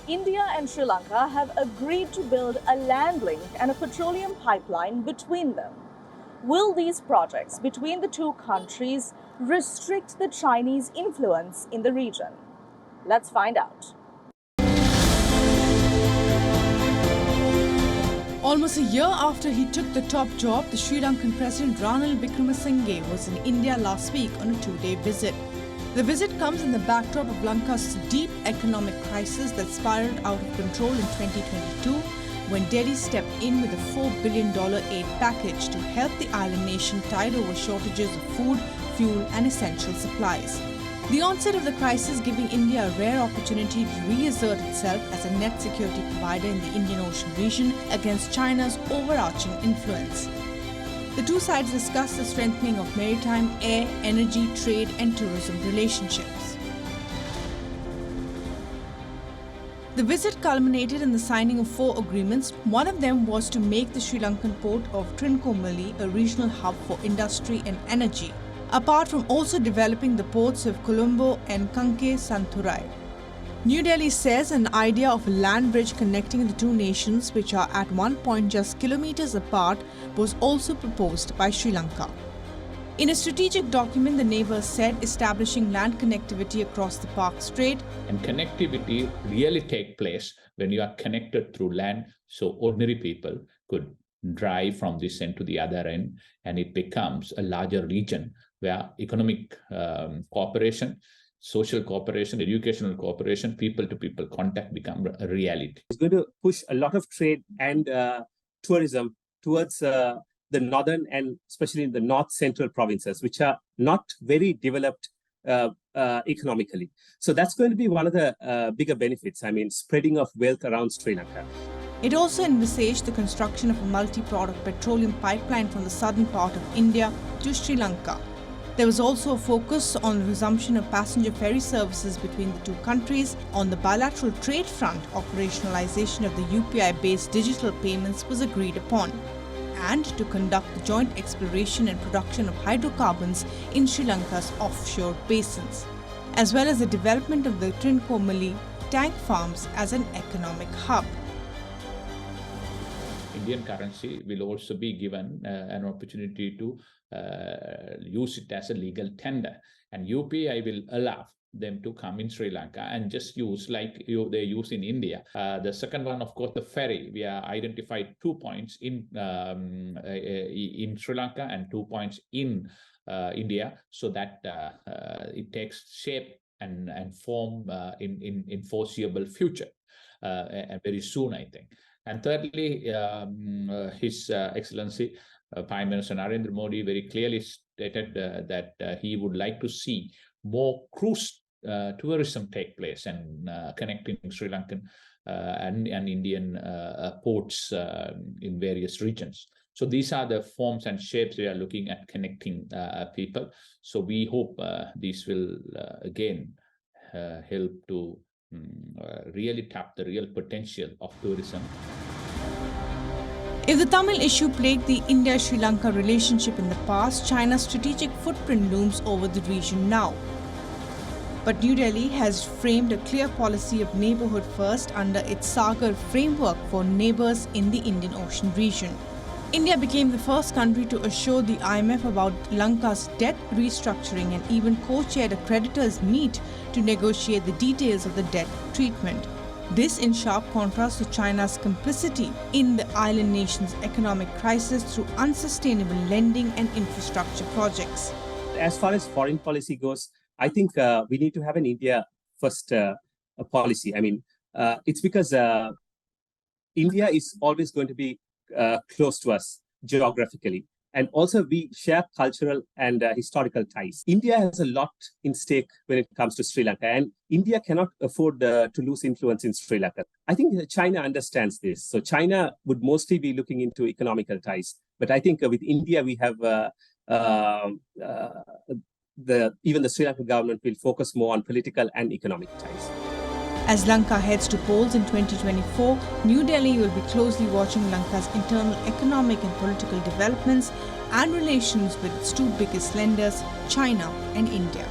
India and Sri Lanka have agreed to build a land link and a petroleum pipeline between them. Will these projects between the two countries restrict the Chinese influence in the region? Let's find out. Almost a year after he took the top job, the Sri Lankan President Ranil Wickremesinghe was in India last week on a two-day visit. The visit comes in the backdrop of Lanka's deep economic crisis that spiraled out of control in 2022 when Delhi stepped in with a $4 billion aid package to help the island nation tide over shortages of food, fuel and essential supplies. The onset of the crisis giving India a rare opportunity to reassert itself as a net security provider in the Indian Ocean region against China's overarching influence. The two sides discussed the strengthening of maritime, air, energy, trade and tourism relationships. The visit culminated in the signing of 4 agreements. One of them was to make the Sri Lankan port of Trincomalee a regional hub for industry and energy, apart from also developing the ports of Colombo and Kanke-Santhurai. New Delhi says an idea of a land bridge connecting the two nations, which are at one point just kilometers apart, was also proposed by Sri Lanka. In a strategic document, the neighbours said establishing land connectivity across the Park Strait. And connectivity really takes place when you are connected through land, so ordinary people could drive from this end to the other end, and it becomes a larger region where economic cooperation, social cooperation, educational cooperation, people-to-people contact become a reality. It's going to push a lot of trade and tourism towards the northern and especially in the north-central provinces, which are not very developed economically. So that's going to be one of the bigger benefits, spreading of wealth around Sri Lanka. It also envisaged the construction of a multi-product petroleum pipeline from the southern part of India to Sri Lanka. There was also a focus on the resumption of passenger ferry services between the two countries. On the bilateral trade front, operationalization of the UPI-based digital payments was agreed upon, and to conduct the joint exploration and production of hydrocarbons in Sri Lanka's offshore basins, as well as the development of the Trincomalee tank farms as an economic hub. Indian currency will also be given an opportunity to use it as a legal tender, and UPI will allow them to come in Sri Lanka and just use like they use in India. The second one, of course, the ferry. We have identified 2 points in Sri Lanka and 2 points in India, so that it takes shape and form in foreseeable future, and very soon, I think. And thirdly, His Excellency Prime Minister Narendra Modi very clearly stated that he would like to see more cruise tourism take place and connecting Sri Lankan and Indian ports in various regions. So these are the forms and shapes we are looking at connecting people. So we hope these will again help to really tap the real potential of tourism. If the Tamil issue plagued the India-Sri Lanka relationship in the past, China's strategic footprint looms over the region now. But New Delhi has framed a clear policy of neighbourhood first under its Sagar framework for neighbours in the Indian Ocean region. India became the first country to assure the IMF about Lanka's debt restructuring and even co-chaired a creditors' meet to negotiate the details of the debt treatment. This in sharp contrast to China's complicity in the island nation's economic crisis through unsustainable lending and infrastructure projects. As far as foreign policy goes, I think we need to have an India first policy. It's because India is always going to be close to us geographically, and also we share cultural and historical ties. India has a lot in stake when it comes to Sri Lanka, and India cannot afford to lose influence in Sri Lanka. I think China understands this. So China would mostly be looking into economical ties, but I think with India we have even the Sri Lankan government will focus more on political and economic ties. As Lanka heads to polls in 2024, New Delhi will be closely watching Lanka's internal economic and political developments and relations with its two biggest lenders, China and India.